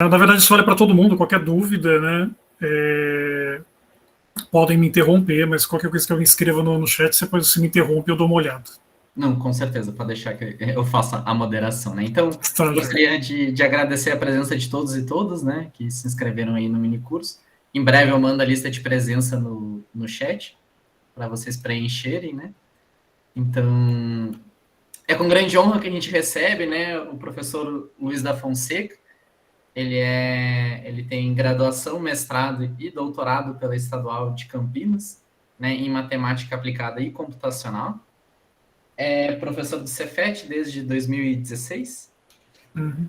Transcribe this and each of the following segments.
Na verdade, isso vale para todo mundo, qualquer dúvida, né? Podem me interromper, mas qualquer coisa que alguém escreva no chat, depois você me interrompe e eu dou uma olhada. Não, com certeza, pode deixar que eu faça a moderação, né? Então, Tá, gostaria de agradecer a presença de todos e todas, né, que se inscreveram aí no minicurso. Em breve eu mando a lista de presença no chat, para vocês preencherem, né? Então, é com grande honra que a gente recebe, né, o professor Luiz da Fonseca. Ele tem graduação, mestrado e doutorado pela Estadual de Campinas, né, em matemática aplicada e computacional. É professor do Cefet desde 2016. Uhum.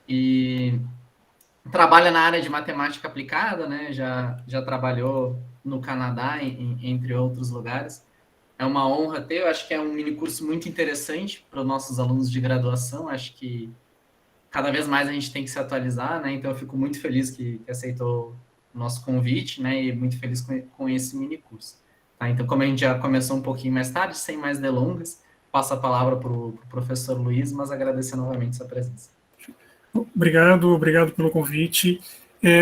E trabalha na área de matemática aplicada, né? Já trabalhou no Canadá, entre outros lugares. É uma honra ter, eu acho que é um minicurso muito interessante para os nossos alunos de graduação. Acho que cada vez mais a gente tem que se atualizar, né? Então eu fico muito feliz que aceitou o nosso convite, né? E muito feliz com esse minicurso. Tá? Então, como a gente já começou um pouquinho mais tarde, sem mais delongas, passo a palavra para o professor Luiz, mas agradecer novamente sua presença. Obrigado pelo convite.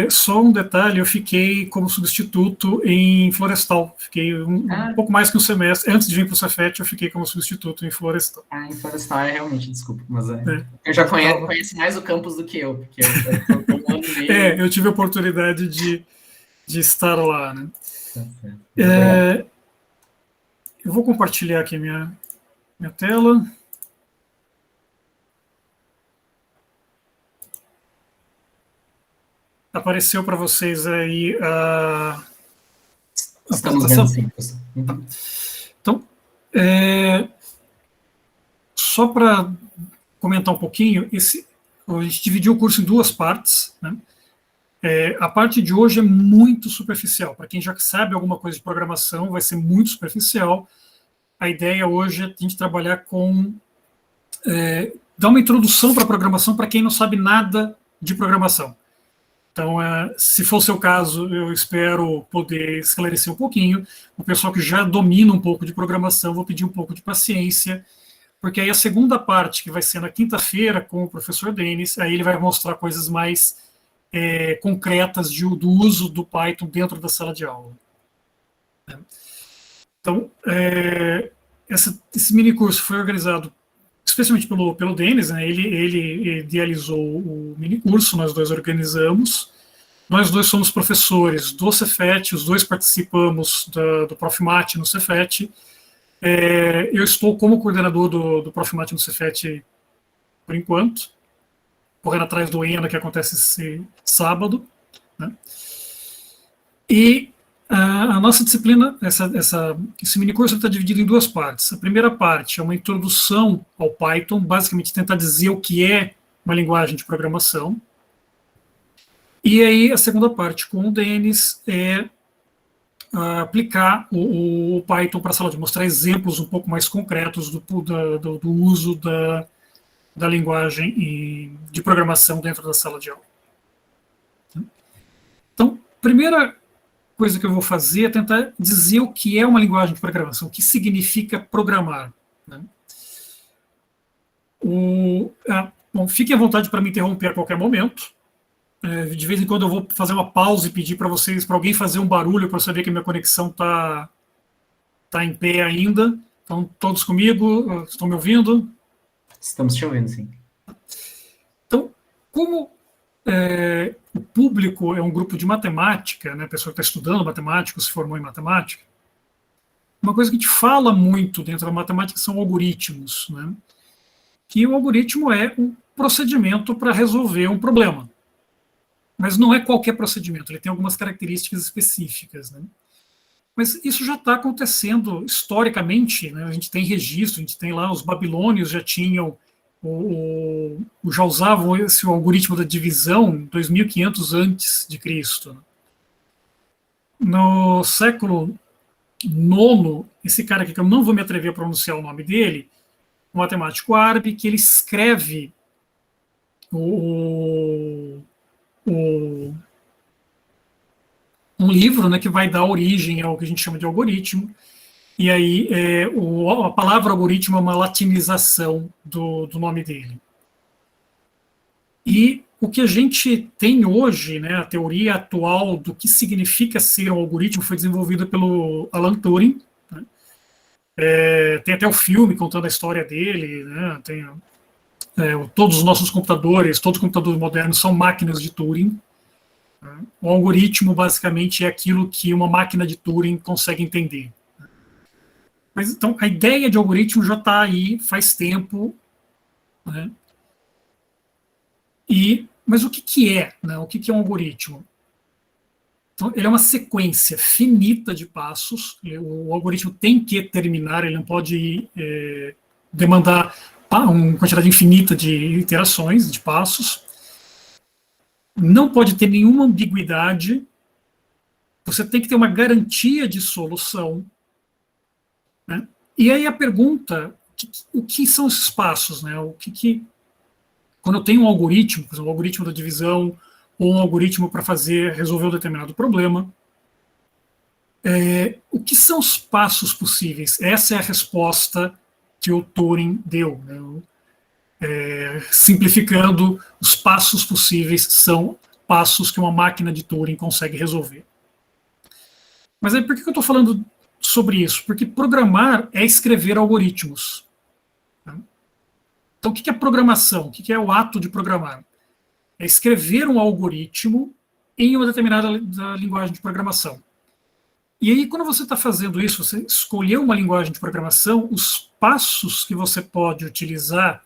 Só um detalhe, eu fiquei como substituto em Florestal. Fiquei um pouco mais que um semestre. Antes de vir para o Cefet, eu fiquei como substituto em Florestal. Em Florestal é realmente, desculpa, mas eu já conheço mais o campus do que eu, porque eu estou um ano e meio. Eu tive a oportunidade de estar lá, né? Eu vou compartilhar aqui minha tela. Apareceu para vocês aí a apresentação? Sim. Então, só para comentar um pouquinho, a gente dividiu o curso em duas partes, né? A parte de hoje é muito superficial. Para quem já sabe alguma coisa de programação, vai ser muito superficial. A ideia hoje é a gente trabalhar com dar uma introdução para a programação para quem não sabe nada de programação. Então, se for o seu caso, eu espero poder esclarecer um pouquinho. O pessoal que já domina um pouco de programação, vou pedir um pouco de paciência, porque aí a segunda parte, que vai ser na quinta-feira com o professor Denis, aí ele vai mostrar coisas mais concretas do uso do Python dentro da sala de aula. Então, esse minicurso foi organizado especialmente pelo Denis, né? Ele idealizou o minicurso, nós dois organizamos. Nós dois somos professores do Cefet, os dois participamos do Profmat no Cefet. Eu estou como coordenador do Profmat no Cefet por enquanto, correndo atrás do ENA, que acontece esse sábado, né? E a nossa disciplina, esse minicurso está dividido em duas partes. A primeira parte é uma introdução ao Python, basicamente tentar dizer o que é uma linguagem de programação. E aí a segunda parte com o Denis é aplicar o Python para a sala de mostrar exemplos um pouco mais concretos do uso da linguagem de programação dentro da sala de aula. Então, primeira coisa que eu vou fazer é tentar dizer o que é uma linguagem de programação, o que significa programar, né? Bom, fiquem à vontade para me interromper a qualquer momento. De vez em quando eu vou fazer uma pausa e pedir para vocês, para alguém fazer um barulho para eu saber que a minha conexão está em pé ainda. Então, todos comigo? Estão me ouvindo? Estamos te ouvindo, sim. Então, como o público é um grupo de matemática, né, a pessoa que está estudando matemática, se formou em matemática, uma coisa que a gente fala muito dentro da matemática são algoritmos, né? Que o algoritmo é um procedimento para resolver um problema. Mas não é qualquer procedimento, ele tem algumas características específicas, né? Mas isso já está acontecendo historicamente, né? A gente tem registro, a gente tem lá, os babilônios já tinham, já usavam esse algoritmo da divisão 2500 antes de Cristo. No século IX, esse cara aqui, que eu não vou me atrever a pronunciar o nome dele, um matemático árabe, que ele escreve um livro, né, que vai dar origem ao que a gente chama de algoritmo. E aí a palavra algoritmo é uma latinização do nome dele. E o que a gente tem hoje, né, a teoria atual do que significa ser um algoritmo foi desenvolvida pelo Alan Turing. Né? Tem até o filme contando a história dele, né? Todos os nossos computadores, todos os computadores modernos são máquinas de Turing. Né? O algoritmo, basicamente, é aquilo que uma máquina de Turing consegue entender. Mas, então, a ideia de algoritmo já está aí faz tempo. Né? Mas o que é? Né? O que é um algoritmo? Então, ele é uma sequência finita de passos. O algoritmo tem que terminar, ele não pode demandar uma quantidade infinita de iterações, de passos. Não pode ter nenhuma ambiguidade. Você tem que ter uma garantia de solução. Né? E aí a pergunta, o que são esses passos? Né? Quando eu tenho um algoritmo, por exemplo, um algoritmo da divisão, ou um algoritmo para resolver um determinado problema, o que são os passos possíveis? Essa é a resposta que o Turing deu. Né? Simplificando, os passos possíveis são passos que uma máquina de Turing consegue resolver. Mas aí por que eu estou falando sobre isso? Porque programar é escrever algoritmos. Né? Então, o que é programação? O que é o ato de programar? É escrever um algoritmo em uma determinada linguagem de programação. E aí, quando você está fazendo isso, você escolheu uma linguagem de programação, os passos que você pode utilizar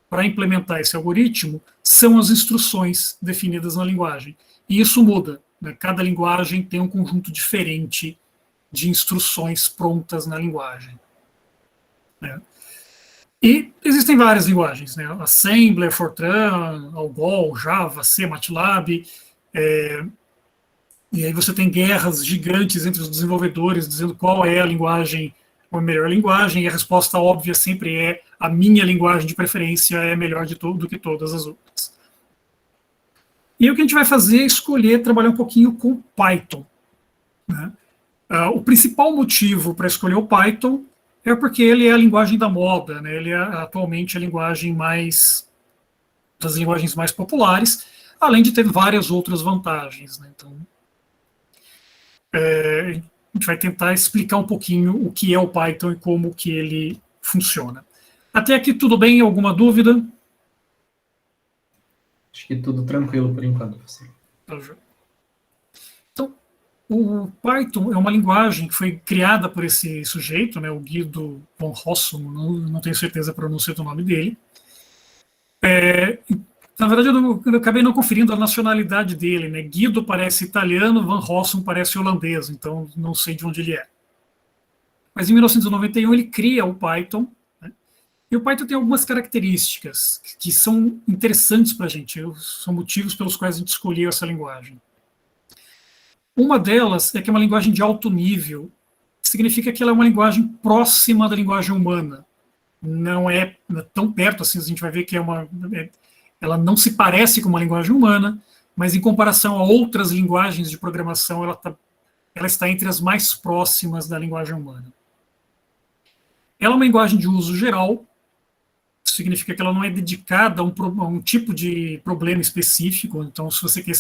para implementar esse algoritmo são as instruções definidas na linguagem. E isso muda. Né? Cada linguagem tem um conjunto diferente de instruções prontas na linguagem. Né? E existem várias linguagens, né? Assembler, Fortran, Algol, Java, C, MATLAB. E aí você tem guerras gigantes entre os desenvolvedores dizendo qual é a linguagem, a melhor linguagem, e a resposta óbvia sempre é a minha linguagem de preferência é melhor do que todas as outras. E o que a gente vai fazer é escolher trabalhar um pouquinho com Python. Né? O principal motivo para escolher o Python é porque ele é a linguagem da moda, né? Ele é atualmente a linguagem das linguagens mais populares, além de ter várias outras vantagens. Né? Então, a gente vai tentar explicar um pouquinho o que é o Python e como que ele funciona. Até aqui tudo bem? Alguma dúvida? Acho que tudo tranquilo por enquanto, professor. Então, o Python é uma linguagem que foi criada por esse sujeito, né, o Guido von Rossum, não tenho certeza a pronúncia do nome dele. Na verdade, eu acabei não conferindo a nacionalidade dele. Né? Guido parece italiano, Van Rossum parece holandês, então não sei de onde ele é. Mas em 1991 ele cria o Python, né? E o Python tem algumas características que são interessantes para a gente, são motivos pelos quais a gente escolheu essa linguagem. Uma delas é que é uma linguagem de alto nível, que significa que ela é uma linguagem próxima da linguagem humana. Não é tão perto assim, a gente vai ver que ela não se parece com uma linguagem humana, mas em comparação a outras linguagens de programação, ela está entre as mais próximas da linguagem humana. Ela é uma linguagem de uso geral, significa que ela não é dedicada a um tipo de problema específico. Então, se você quer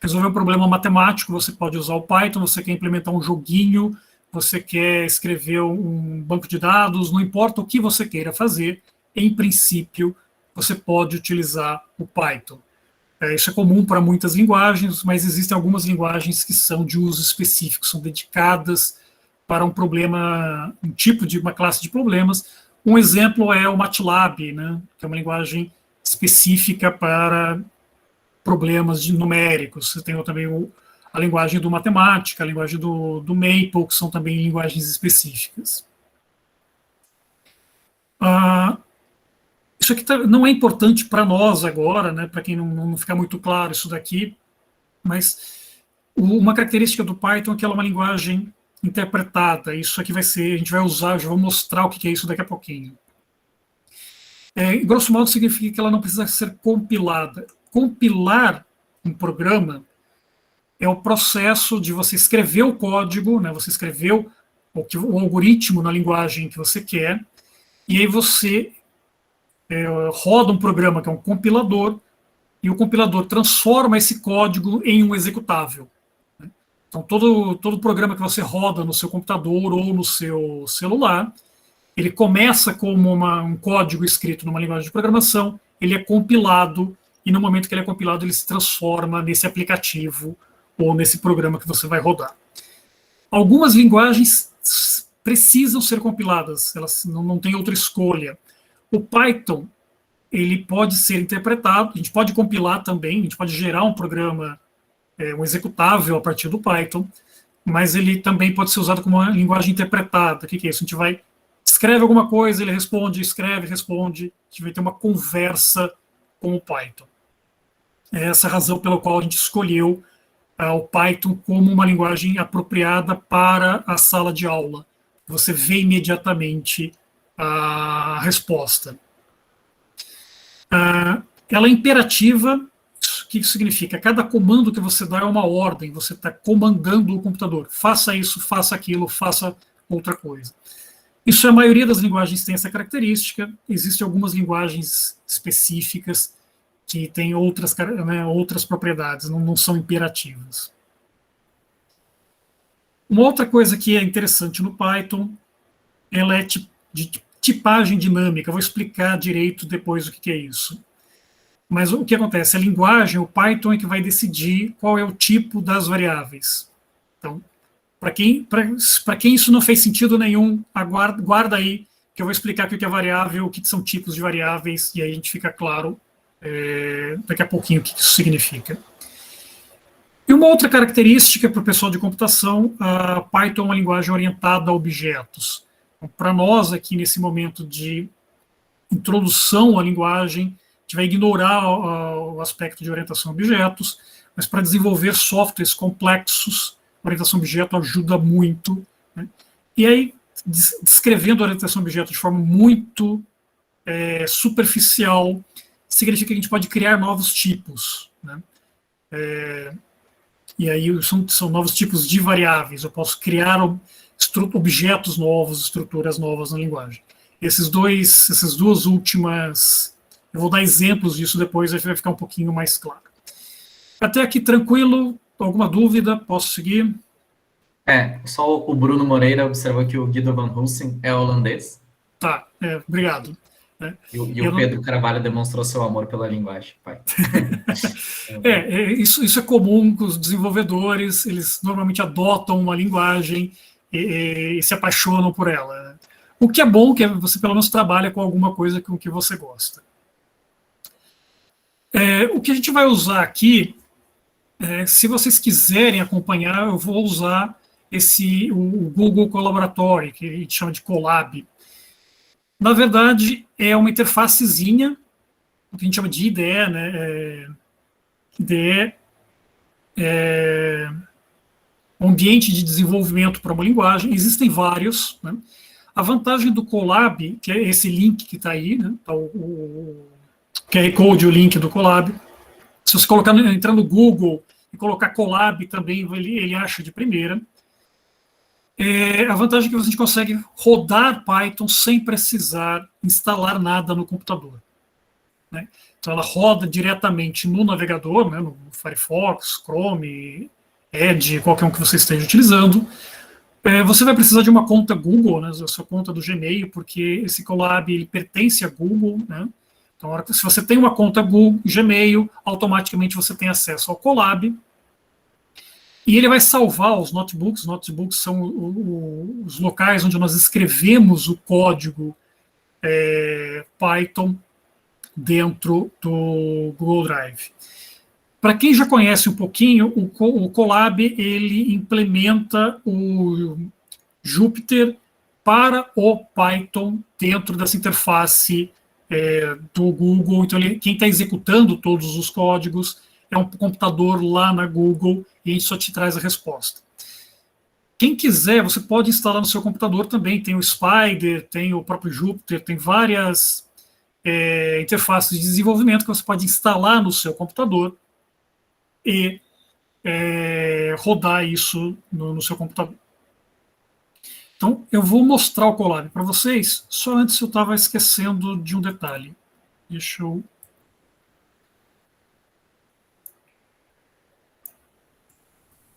resolver um problema matemático, você pode usar o Python. Você quer implementar um joguinho, você quer escrever um banco de dados, não importa o que você queira fazer, em princípio, você pode utilizar o Python. Isso é comum para muitas linguagens, mas existem algumas linguagens que são de uso específico, são dedicadas para um problema, uma classe de problemas. Um exemplo é o MATLAB, né, que é uma linguagem específica para problemas numéricos. Você tem também a linguagem do matemática, a linguagem do Maple, que são também linguagens específicas. Isso aqui não é importante para nós agora, né, para quem não ficar muito claro isso daqui, mas uma característica do Python é que ela é uma linguagem interpretada. Isso aqui a gente vai usar, já vou mostrar o que é isso daqui a pouquinho. Grosso modo, significa que ela não precisa ser compilada. Compilar um programa é o processo de você escrever o código, né, você escreveu o algoritmo na linguagem que você quer, e aí você roda um programa que é um compilador, e o compilador transforma esse código em um executável. Então, todo programa que você roda no seu computador ou no seu celular, ele começa como um código escrito numa linguagem de programação, ele é compilado, e no momento que ele é compilado, ele se transforma nesse aplicativo ou nesse programa que você vai rodar. Algumas linguagens precisam ser compiladas, elas não têm outra escolha. O Python, ele pode ser interpretado, a gente pode compilar também, a gente pode gerar um programa, um executável a partir do Python, mas ele também pode ser usado como uma linguagem interpretada. O que é isso? A gente vai, escreve alguma coisa, ele responde, escreve, responde, a gente vai ter uma conversa com o Python. É essa a razão pela qual a gente escolheu o Python como uma linguagem apropriada para a sala de aula. Você vê imediatamente a resposta. Ela é imperativa. O que isso significa? Cada comando que você dá é uma ordem, você está comandando o computador. Faça isso, faça aquilo, faça outra coisa. Isso, a maioria das linguagens tem essa característica. Existem algumas linguagens específicas que têm outras, né, outras propriedades, não são imperativas. Uma outra coisa que é interessante no Python, ela é de tipagem dinâmica. Eu vou explicar direito depois o que é isso. Mas o que acontece? A linguagem, o Python, é que vai decidir qual é o tipo das variáveis. Então, para quem isso não fez sentido nenhum, guarda aí, que eu vou explicar o que é variável, o que são tipos de variáveis, e aí a gente fica claro daqui a pouquinho o que isso significa. E uma outra característica para o pessoal de computação, a Python é uma linguagem orientada a objetos. Então, para nós, aqui nesse momento de introdução à linguagem, a gente vai ignorar o aspecto de orientação a objetos, mas para desenvolver softwares complexos, a orientação a objeto ajuda muito. Né? E aí, descrevendo a orientação a objeto de forma muito superficial, significa que a gente pode criar novos tipos. Né? E aí são novos tipos de variáveis. Eu posso criar objetos novos, estruturas novas na linguagem. Essas duas últimas, eu vou dar exemplos disso depois, aí vai ficar um pouquinho mais claro. Até aqui tranquilo? Alguma dúvida? Posso seguir? Só o Bruno Moreira observou que o Guido Van Hulsen é holandês. Tá, obrigado. E o Pedro Carvalho demonstrou seu amor pela linguagem. Pai. Isso é comum com os desenvolvedores, eles normalmente adotam uma linguagem e se apaixonam por ela. O que é bom, que você pelo menos trabalha com alguma coisa com que você gosta. O que a gente vai usar aqui, se vocês quiserem acompanhar, eu vou usar o Google Colaboratory, que a gente chama de Colab. Na verdade, é uma interfacezinha, o que a gente chama de IDE, né? IDE é um ambiente de desenvolvimento para uma linguagem. Existem vários. Né? A vantagem do Colab, que é esse link que está aí, né? Tá o QR Code, o link do Colab. Se você entrar no Google e colocar Colab também, ele acha de primeira. A vantagem é que a gente consegue rodar Python sem precisar instalar nada no computador. Né? Então ela roda diretamente no navegador, né, no Firefox, Chrome, Edge, qualquer um que você esteja utilizando. Você vai precisar de uma conta Google, né, a sua conta do Gmail, porque esse Colab ele pertence a Google. Né? Então, se você tem uma conta Google, Gmail, automaticamente você tem acesso ao Colab. E ele vai salvar os notebooks. Os notebooks são os locais onde nós escrevemos o código Python dentro do Google Drive. Para quem já conhece um pouquinho, o Colab ele implementa o Jupyter para o Python dentro dessa interface do Google. Então, quem está executando todos os códigos é um computador lá na Google e a gente só te traz a resposta. Quem quiser, você pode instalar no seu computador também. Tem o Spider, tem o próprio Jupyter, tem várias interfaces de desenvolvimento que você pode instalar no seu computador e rodar isso no seu computador. Então, eu vou mostrar o Colab para vocês, só antes eu estava esquecendo de um detalhe. Deixa eu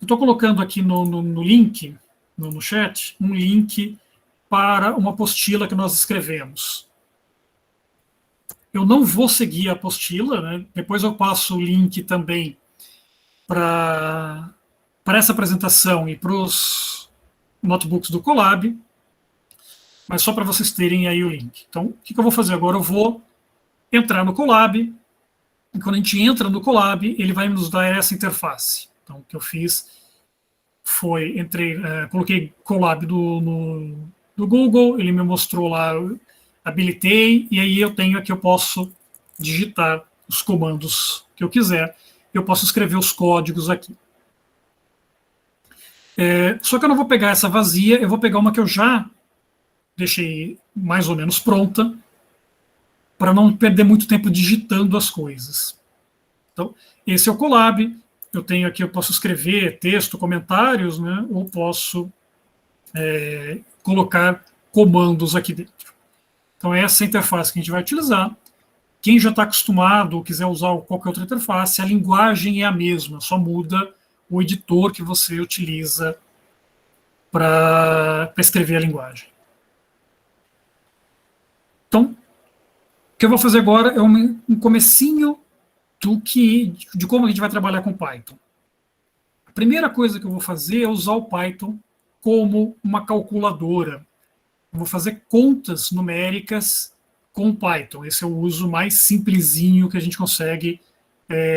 estou colocando aqui no link, no chat, um link para uma apostila que nós escrevemos. Eu não vou seguir a apostila, né? Depois eu passo o link também para essa apresentação e para os notebooks do Colab, mas só para vocês terem aí o link. Então, o que eu vou fazer agora? Eu vou entrar no Colab, e quando a gente entra no Colab, ele vai nos dar essa interface. Então, o que eu fiz foi, coloquei Colab do Google, ele me mostrou lá, habilitei, e aí eu tenho aqui, eu posso digitar os comandos que eu quiser, eu posso escrever os códigos aqui. Só que eu não vou pegar essa vazia, eu vou pegar uma que eu já deixei mais ou menos pronta, para não perder muito tempo digitando as coisas. Então, esse é o Colab. Eu tenho aqui, eu posso escrever texto, comentários, né, ou posso colocar comandos aqui dentro. Então, essa é a interface que a gente vai utilizar. Quem já está acostumado ou quiser usar qualquer outra interface, a linguagem é a mesma, só muda o editor que você utiliza para escrever a linguagem. Então, o que eu vou fazer agora é um comecinho de como a gente vai trabalhar com Python. A primeira coisa que eu vou fazer é usar o Python como uma calculadora. Eu vou fazer contas numéricas com Python. Esse é o uso mais simplesinho que a gente consegue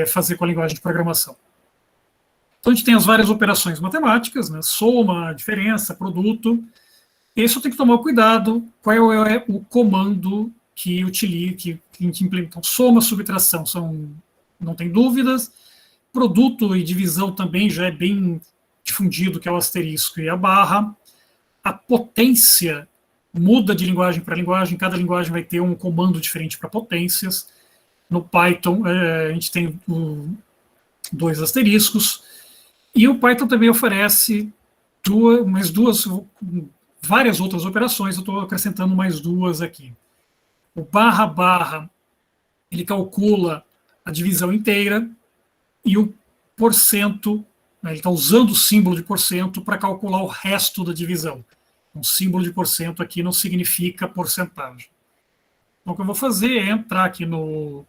fazer com a linguagem de programação. Então, a gente tem as várias operações matemáticas, né? Soma, diferença, produto. Esse eu tenho que tomar cuidado qual é o comando que utiliza, que a gente implementa. Então, soma, subtração, não tem dúvidas. Produto e divisão também já é bem difundido, que é o asterisco e a barra. A potência muda de linguagem para linguagem, cada linguagem vai ter um comando diferente para potências. No Python, a gente tem dois asteriscos. E o Python também oferece várias outras operações, eu estou acrescentando mais duas aqui. O barra, ele calcula a divisão inteira, e o porcento, né, ele está usando o símbolo de porcento para calcular o resto da divisão. Um símbolo de porcento aqui não significa porcentagem. Então, o que eu vou fazer é entrar aqui no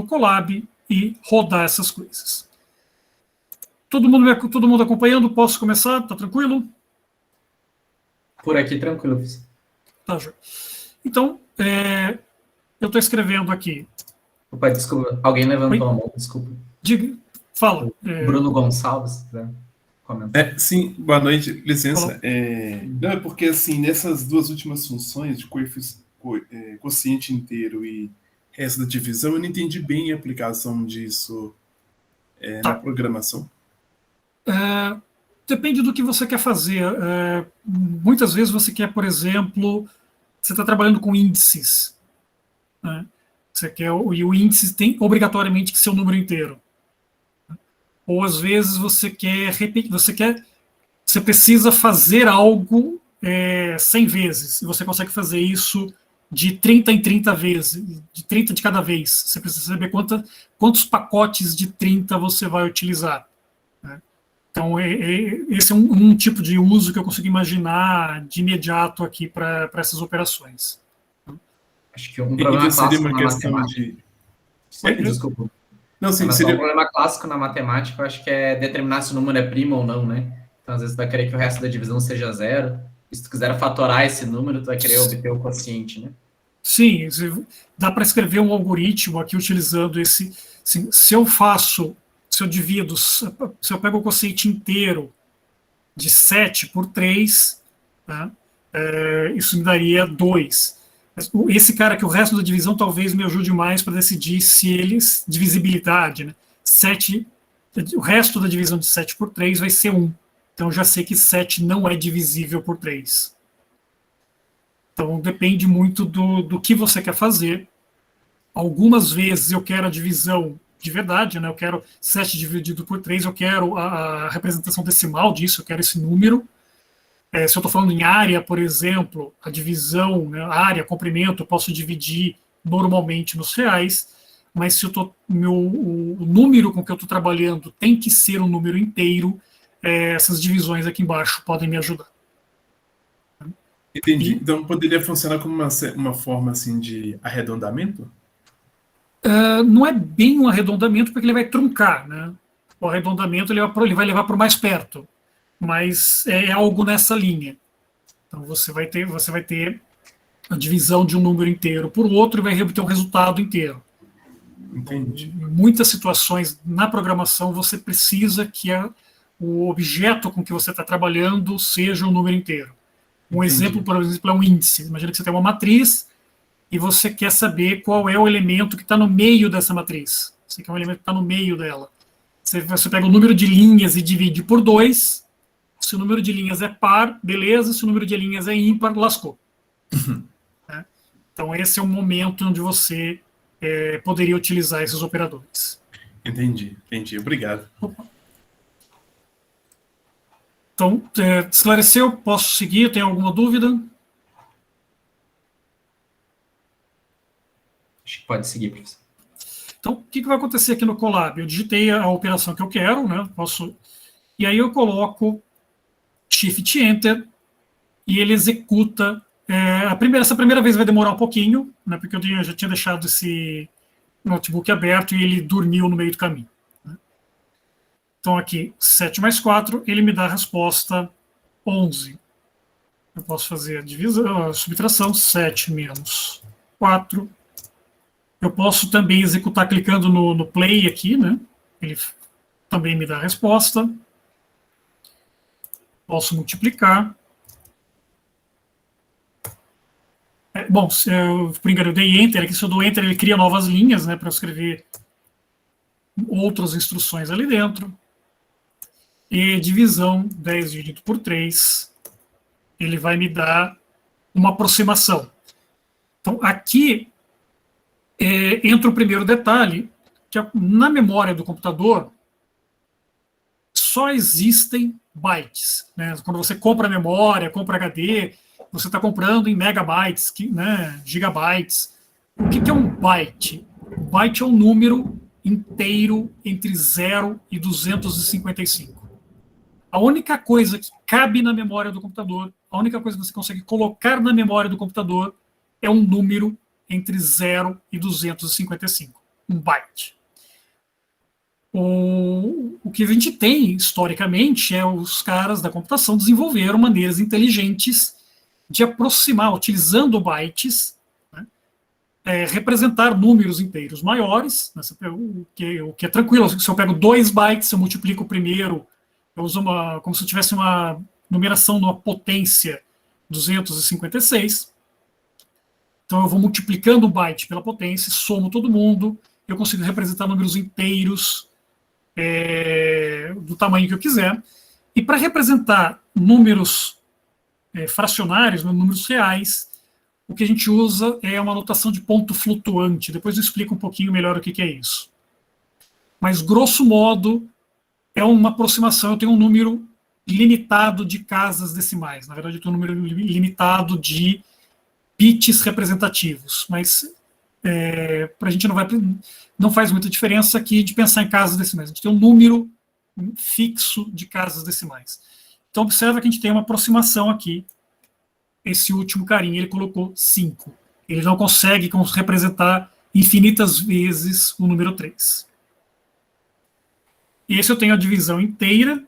Colab e rodar essas coisas. Todo mundo acompanhando? Posso começar? Tá tranquilo? Por aqui, tranquilo. Tá, Ju. Então, eu estou escrevendo aqui. Opa, desculpa, alguém levantou a mão, desculpa. Diga, fala. Bruno Gonçalves, né? Sim, boa noite, licença. Não, é porque, assim, nessas duas últimas funções de quociente inteiro e resto da divisão, eu não entendi bem a aplicação disso na programação. Depende do que você quer fazer. Muitas vezes você quer, por exemplo, você está trabalhando com índices, né? E o índice tem obrigatoriamente que ser um número inteiro. Ou às vezes você quer repetir, você precisa fazer algo 100 vezes, e você consegue fazer isso de 30 em 30 vezes, de 30 de cada vez. Você precisa saber quantos pacotes de 30 você vai utilizar, né? Então, esse é um tipo de uso que eu consigo imaginar de imediato aqui para essas operações. Acho que um problema clássico na matemática... Desculpa. Não, sim, seria... Um problema clássico na matemática, eu acho que é determinar se o número é primo ou não, né? Então, às vezes, tu vai querer que o resto da divisão seja zero. E se tu quiser fatorar esse número, tu vai querer obter o quociente, né? Sim, dá para escrever um algoritmo aqui utilizando esse... Assim, se eu divido, se eu pego o quociente inteiro de 7 por 3, tá? Isso me daria 2. Esse cara aqui, o resto da divisão, talvez me ajude mais para decidir se eles... divisibilidade, né? O resto da divisão de 7 por 3 vai ser 1. Então, eu já sei que 7 não é divisível por 3. Então, depende muito do que você quer fazer. Algumas vezes eu quero a divisão de verdade, né? Eu quero 7 dividido por 3, eu quero a representação decimal disso, eu quero esse número. Se eu estou falando em área, por exemplo, a divisão, né, área, comprimento, eu posso dividir normalmente nos reais, mas se o número com que eu estou trabalhando tem que ser um número inteiro, essas divisões aqui embaixo podem me ajudar. Entendi. Então poderia funcionar como uma forma assim de arredondamento? Não é bem um arredondamento, porque ele vai truncar, né? O arredondamento ele vai levar para o mais perto, mas é algo nessa linha. Então você vai ter a divisão de um número inteiro por outro e vai obter um resultado inteiro. Entendi. Em muitas situações na programação você precisa que o objeto com que você está trabalhando seja um número inteiro. Um exemplo, por exemplo, é um índice. Imagina que você tem uma matriz e você quer saber qual é o elemento que está no meio dessa matriz. Você quer um elemento que está no meio dela. Você pega o número de linhas e divide por 2. Se o número de linhas é par, beleza. Se o número de linhas é ímpar, lascou. Né? Então, esse é o momento onde você poderia utilizar esses operadores. Entendi. Obrigado. Opa. Então, esclareceu? Posso seguir? Tem alguma dúvida? Acho que pode seguir, professor. Então, o que vai acontecer aqui no Colab? Eu digitei a operação que eu quero, né? E aí eu coloco Shift Enter e ele executa. Essa primeira vez vai demorar um pouquinho, né? Porque eu já tinha deixado esse notebook aberto e ele dormiu no meio do caminho. Né? Então, aqui, 7 mais 4, ele me dá a resposta 11. Eu posso fazer a divisão, a subtração, 7 menos 4. Eu posso também executar clicando no play aqui, né? Ele também me dá a resposta. Posso multiplicar. Bom, por engano, eu dei Enter. Aqui, se eu dou Enter, ele cria novas linhas, né? Para eu escrever outras instruções ali dentro. E divisão, 10 dividido por 3. Ele vai me dar uma aproximação. Então, aqui entra o primeiro detalhe, que na memória do computador só existem bytes. Né? Quando você compra memória, compra HD, você está comprando em megabytes, né, gigabytes. O que é um byte? O byte é um número inteiro entre 0 e 255. A única coisa que cabe na memória do computador, a única coisa que você consegue colocar na memória do computador é um número entre 0 e 255, um byte. O que a gente tem, historicamente, os caras da computação desenvolveram maneiras inteligentes de aproximar, utilizando bytes, né, representar números inteiros maiores, né, o que é tranquilo. Se eu pego 2 bytes, eu multiplico o primeiro, eu uso como se eu tivesse uma numeração numa potência 256. Então, eu vou multiplicando o byte pela potência, somo todo mundo, eu consigo representar números inteiros do tamanho que eu quiser. E para representar números fracionários, números reais, o que a gente usa é uma notação de ponto flutuante. Depois eu explico um pouquinho melhor o que é isso. Mas, grosso modo, é uma aproximação. Eu tenho um número limitado de casas decimais. Na verdade, eu tenho um número limitado de bits representativos, mas para a gente não faz muita diferença aqui de pensar em casas decimais. A gente tem um número fixo de casas decimais. Então, observa que a gente tem uma aproximação aqui. Esse último carinha, ele colocou 5. Ele não consegue representar infinitas vezes o número 3. E esse eu tenho a divisão inteira.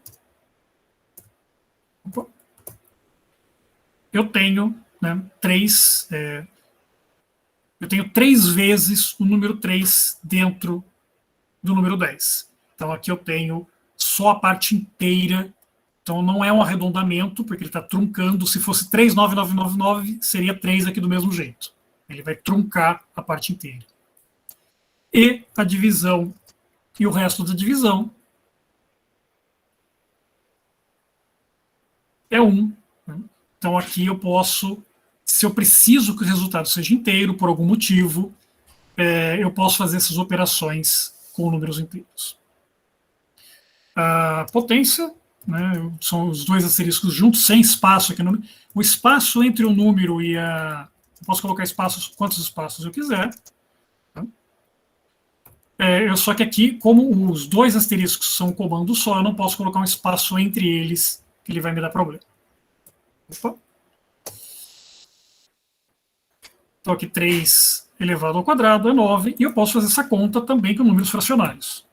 Eu tenho 3... eu tenho 3 vezes o número 3 dentro do número 10. Então, aqui eu tenho só a parte inteira. Então, não é um arredondamento, porque ele está truncando. Se fosse 39999, seria 3 aqui do mesmo jeito. Ele vai truncar a parte inteira. E a divisão e o resto da divisão é 1. Então, aqui eu posso... Se eu preciso que o resultado seja inteiro, por algum motivo, eu posso fazer essas operações com números inteiros. A potência, né, são os dois asteriscos juntos, sem espaço aqui. O espaço entre o número e a... Eu posso colocar espaços, quantos espaços eu quiser. Tá? Só que aqui, como os dois asteriscos são um comando só, eu não posso colocar um espaço entre eles, que ele vai me dar problema. Opa. Então aqui 3 elevado ao quadrado é 9, e eu posso fazer essa conta também com números fracionários.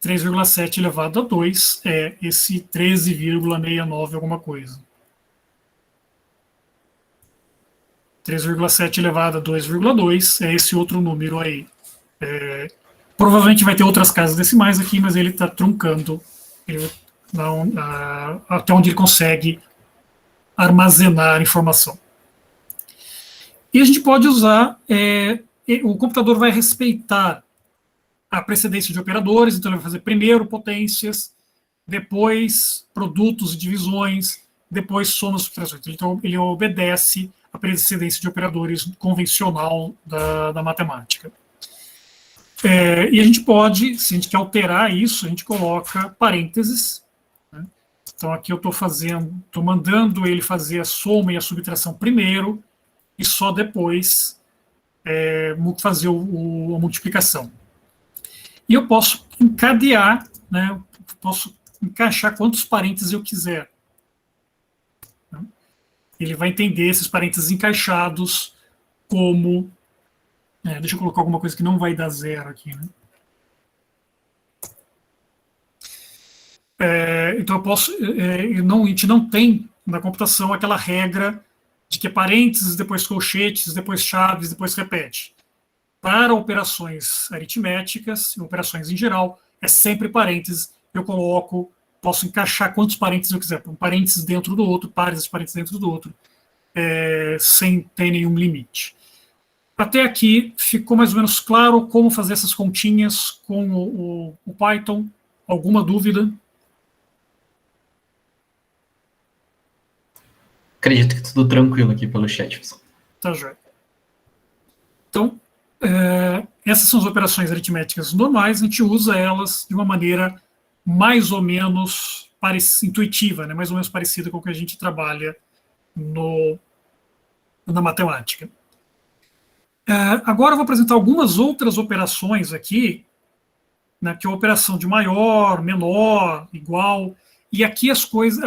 3,7 elevado a 2 é esse 13,69 alguma coisa. 3,7 elevado a 2,2 é esse outro número aí. Provavelmente vai ter outras casas decimais aqui, mas ele está truncando até onde ele consegue armazenar informação. E a gente pode usar, o computador vai respeitar a precedência de operadores, então ele vai fazer primeiro potências, depois produtos e divisões, depois somas e subtrações. Então ele obedece a precedência de operadores convencional da matemática. E a gente pode, se a gente quer alterar isso, a gente coloca parênteses. Né? Então aqui eu estou mandando ele fazer a soma e a subtração primeiro, e só depois fazer a multiplicação. E eu posso encadear, né, posso encaixar quantos parênteses eu quiser. Ele vai entender esses parênteses encaixados como... deixa eu colocar alguma coisa que não vai dar zero aqui. Né? Então eu posso... a gente não tem na computação aquela regra de que é parênteses, depois colchetes, depois chaves, depois repete. Para operações aritméticas, operações em geral, é sempre parênteses. Eu posso encaixar quantos parênteses eu quiser, um parênteses dentro do outro, pares de parênteses dentro do outro, sem ter nenhum limite. Até aqui ficou mais ou menos claro como fazer essas continhas com o Python. Alguma dúvida? Acredito que tudo tranquilo aqui pelo chat, pessoal. Tá, joia. Então, essas são as operações aritméticas normais, a gente usa elas de uma maneira mais ou menos intuitiva, né? Mais ou menos parecida com o que a gente trabalha na matemática. Agora eu vou apresentar algumas outras operações aqui, né, que é a operação de maior, menor, igual, e aqui as coisas,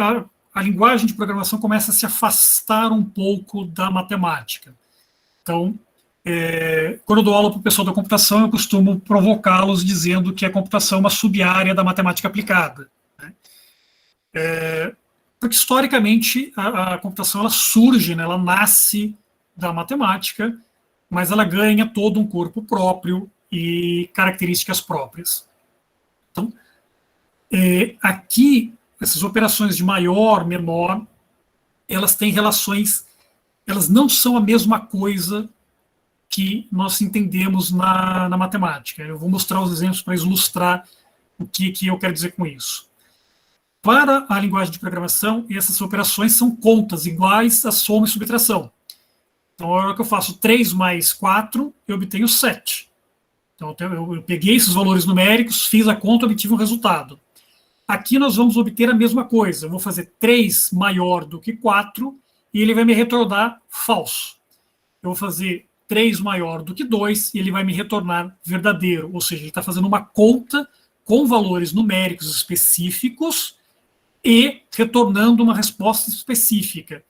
a linguagem de programação começa a se afastar um pouco da matemática. Então, quando eu dou aula para o pessoal da computação, eu costumo provocá-los dizendo que a computação é uma sub-área da matemática aplicada. Né? Porque, historicamente, a computação ela surge, né, ela nasce da matemática, mas ela ganha todo um corpo próprio e características próprias. Então, aqui, essas operações de maior, menor, elas têm relações, elas não são a mesma coisa que nós entendemos na matemática. Eu vou mostrar os exemplos para ilustrar o que eu quero dizer com isso. Para a linguagem de programação, essas operações são contas iguais a soma e subtração. Então, a hora que eu faço 3 mais 4, eu obtenho 7. Então, eu peguei esses valores numéricos, fiz a conta e obtive um resultado. Aqui nós vamos obter a mesma coisa. Eu vou fazer 3 maior do que 4 e ele vai me retornar falso. Eu vou fazer 3 maior do que 2 e ele vai me retornar verdadeiro. Ou seja, ele está fazendo uma conta com valores numéricos específicos e retornando uma resposta específica,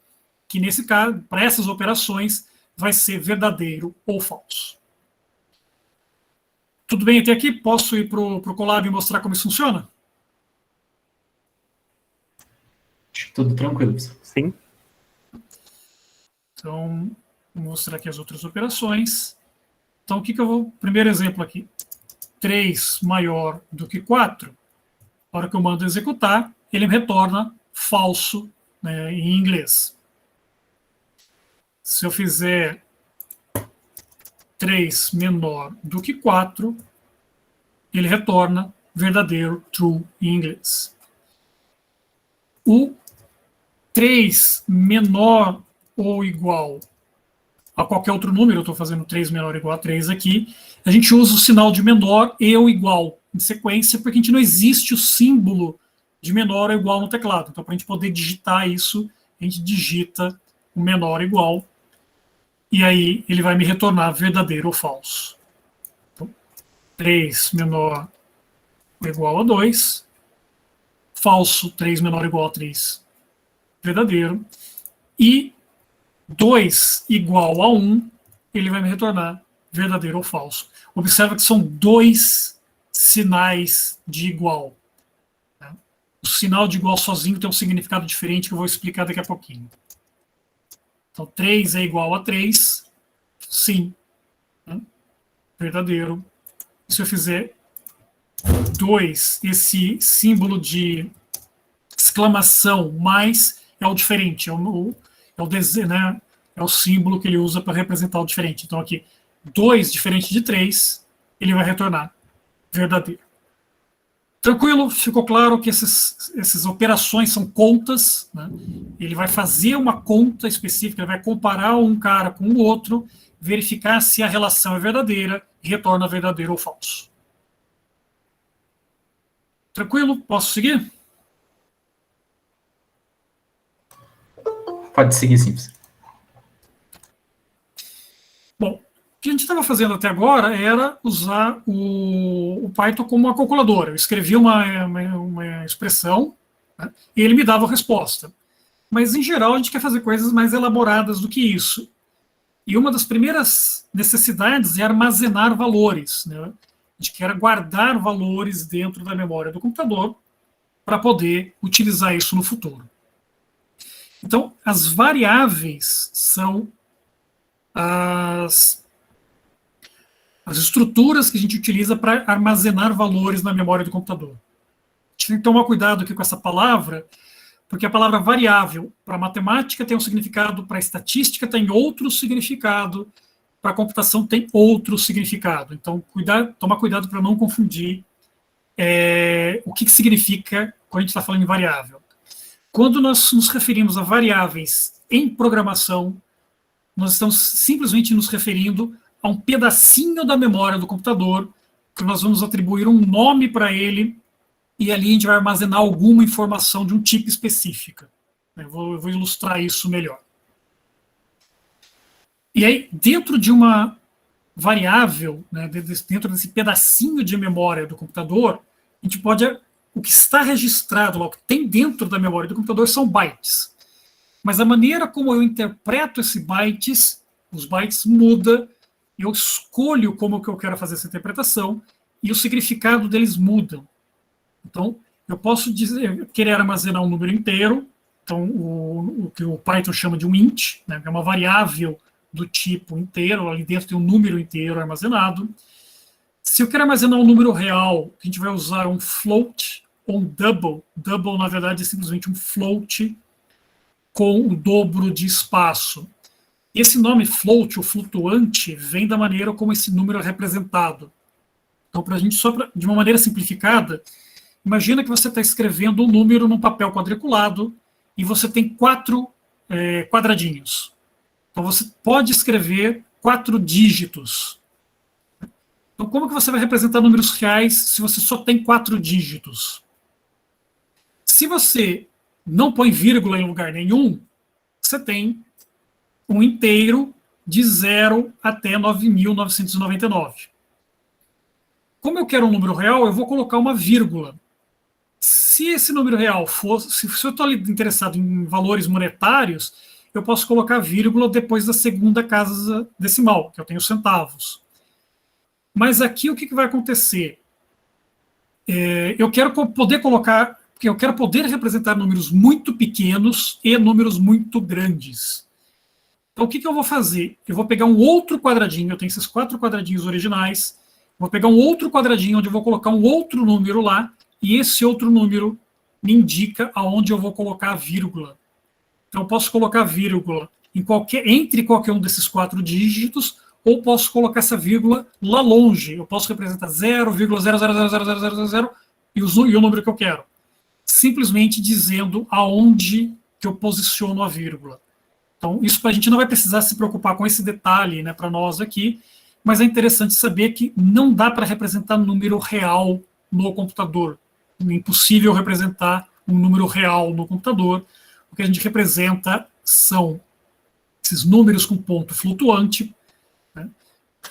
que nesse caso, para essas operações, vai ser verdadeiro ou falso. Tudo bem até aqui? Posso ir para o Colab e mostrar como isso funciona? Tudo tranquilo. Sim. Então, vou mostrar aqui as outras operações. Então, o que eu vou... Primeiro exemplo aqui. 3 maior do que 4. Na hora que eu mando executar, ele me retorna falso, né, em inglês. Se eu fizer 3 menor do que 4, ele retorna verdadeiro, true, em inglês. O 3 menor ou igual a qualquer outro número, eu estou fazendo 3 menor ou igual a 3 aqui, a gente usa o sinal de menor e ou igual em sequência, porque a gente não existe o símbolo de menor ou igual no teclado. Então, para a gente poder digitar isso, a gente digita o menor ou igual. e aí ele vai me retornar verdadeiro ou falso. Então, 3 menor ou igual a 2, falso, 3 menor ou igual a 3, verdadeiro, e 2 igual a 1, ele vai me retornar verdadeiro ou falso. Observa que são 2 sinais de igual. Tá? O sinal de igual sozinho tem um significado diferente que eu vou explicar daqui a pouquinho. Então, 3 é igual a 3, sim, né? Verdadeiro. Se eu fizer 2, esse símbolo de exclamação mais é o diferente, é o desenho, né? É o símbolo que ele usa para representar o diferente. Então, aqui, 2 diferente de 3, ele vai retornar verdadeiro. Tranquilo? Ficou claro que essas operações são contas, né? Ele vai fazer uma conta específica, ele vai comparar um cara com o outro, verificar se a relação é verdadeira e retorna verdadeiro ou falso. Tranquilo? Posso seguir? Pode seguir, sim. Bom, o que a gente estava fazendo até agora era usar o Python como uma calculadora. Eu escrevia uma expressão, né, e ele me dava a resposta. Mas, em geral, a gente quer fazer coisas mais elaboradas do que isso. E uma das primeiras necessidades é armazenar valores, né? A gente quer guardar valores dentro da memória do computador para poder utilizar isso no futuro. Então, as variáveis são as estruturas que a gente utiliza para armazenar valores na memória do computador. A gente tem que tomar cuidado aqui com essa palavra, porque a palavra variável para matemática tem um significado, para estatística tem outro significado, para computação tem outro significado. Então, tomar cuidado para não confundir o que significa quando a gente está falando em variável. Quando nós nos referimos a variáveis em programação, nós estamos simplesmente nos referindo a um pedacinho da memória do computador, que nós vamos atribuir um nome para ele, e ali a gente vai armazenar alguma informação de um tipo específica. Eu vou ilustrar isso melhor. E aí, dentro de uma variável, né, dentro desse pedacinho de memória do computador, a gente pode... O que está registrado lá, o que tem dentro da memória do computador são bytes. Mas a maneira como eu interpreto esses bytes, os bytes muda, eu escolho como que eu quero fazer essa interpretação, e o significado deles mudam. Então, eu posso querer armazenar um número inteiro, então o que o Python chama de um int, né, que é uma variável do tipo inteiro, ali dentro tem um número inteiro armazenado. Se eu quero armazenar um número real, a gente vai usar um float ou um double. Double, na verdade, é simplesmente um float com o dobro de espaço. Esse nome float, ou flutuante, vem da maneira como esse número é representado. Então, para a gente, de uma maneira simplificada, imagina que você está escrevendo um número num papel quadriculado e você tem 4 quadradinhos. Então, você pode escrever 4 dígitos. Então, como que você vai representar números reais se você só tem 4 dígitos? Se você não põe vírgula em lugar nenhum, você tem um inteiro de 0 até 9.999. Como eu quero um número real, eu vou colocar uma vírgula. Se esse número real fosse... Se eu estou interessado em valores monetários, eu posso colocar vírgula depois da segunda casa decimal, que eu tenho centavos. Mas aqui o que vai acontecer? Eu quero poder colocar... Porque eu quero poder representar números muito pequenos e números muito grandes. Então, o que eu vou fazer? Eu vou pegar um outro quadradinho, eu tenho esses 4 quadradinhos originais, vou pegar um outro quadradinho onde eu vou colocar um outro número lá, e esse outro número me indica aonde eu vou colocar a vírgula. Então, eu posso colocar vírgula entre qualquer um desses 4 dígitos, ou posso colocar essa vírgula lá longe. Eu posso representar 0,0000000 e o número que eu quero. Simplesmente dizendo aonde que eu posiciono a vírgula. Então, isso a gente não vai precisar se preocupar com esse detalhe, né, para nós aqui, mas é interessante saber que não dá para representar número real no computador. É impossível representar um número real no computador. O que a gente representa são esses números com ponto flutuante, né?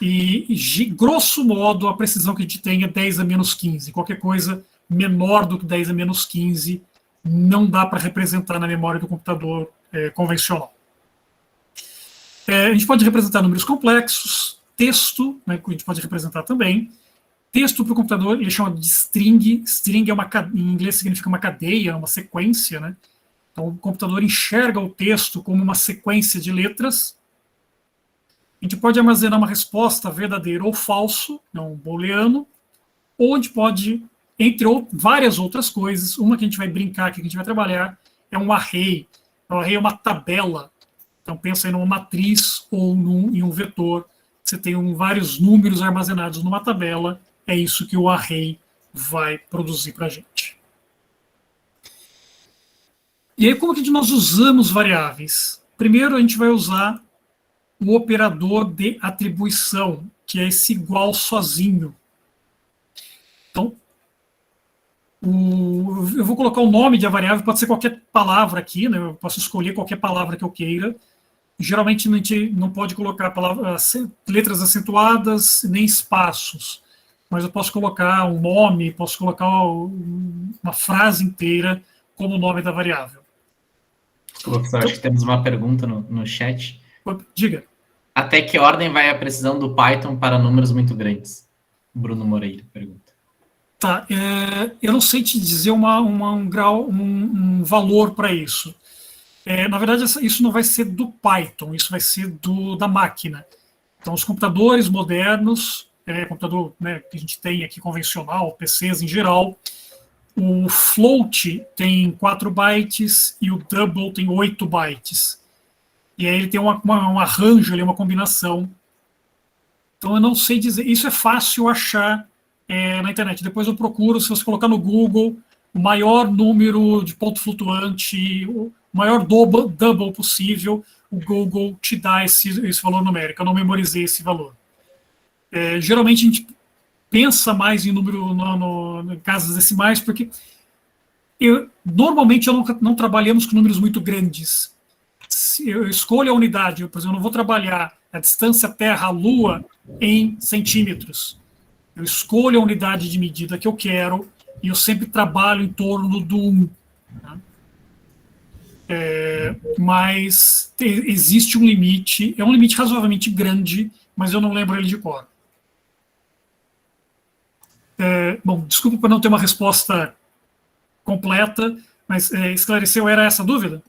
E, grosso modo, a precisão que a gente tem é 10 a menos 15. Qualquer coisa menor do que 10 a menos 15 não dá para representar na memória do computador convencional. A gente pode representar números complexos, texto, né, que a gente pode representar também. Texto para o computador ele chama de string. String em inglês significa uma cadeia, uma sequência, né? Então o computador enxerga o texto como uma sequência de letras. A gente pode armazenar uma resposta verdadeira ou falso, não booleano, ou a gente pode, entre várias outras coisas, uma que a gente vai brincar aqui, que a gente vai trabalhar, é um array. O array é uma tabela. Então pensa em uma matriz ou em um vetor. Você tem vários números armazenados numa tabela. É isso que o array vai produzir para a gente. E aí, como que nós usamos variáveis? Primeiro, a gente vai usar o operador de atribuição, que é esse igual sozinho. Então, eu vou colocar o nome de a variável, pode ser qualquer palavra aqui, né? Eu posso escolher qualquer palavra que eu queira. Geralmente, a gente não pode colocar letras acentuadas, nem espaços. Mas eu posso colocar um nome, posso colocar uma frase inteira como nome da variável. Professor, acho que temos uma pergunta no chat. Diga. Até que ordem vai a precisão do Python para números muito grandes? Bruno Moreira pergunta. Tá, eu não sei te dizer um valor para isso. Na verdade, isso não vai ser do Python, isso vai ser da máquina. Então, os computadores modernos, computador, né, que a gente tem aqui convencional, PCs em geral, o float tem 4 bytes e o double tem 8 bytes. E aí ele tem um arranjo, uma combinação. Então eu não sei dizer. Isso é fácil achar na internet. Depois eu procuro, se você colocar no Google, o maior número de ponto flutuante, o maior double possível, o Google te dá esse valor numérico. Eu não memorizei esse valor. Geralmente a gente pensa mais em número em casas decimais, porque normalmente não trabalhamos com números muito grandes. Se eu escolho a unidade, por exemplo, eu não vou trabalhar a distância Terra-Lua em centímetros. Eu escolho a unidade de medida que eu quero e eu sempre trabalho em torno do 1. Tá? Mas existe um limite, é um limite razoavelmente grande, mas eu não lembro ele de cor. Bom, desculpa por não ter uma resposta completa, mas esclareceu, era essa a dúvida?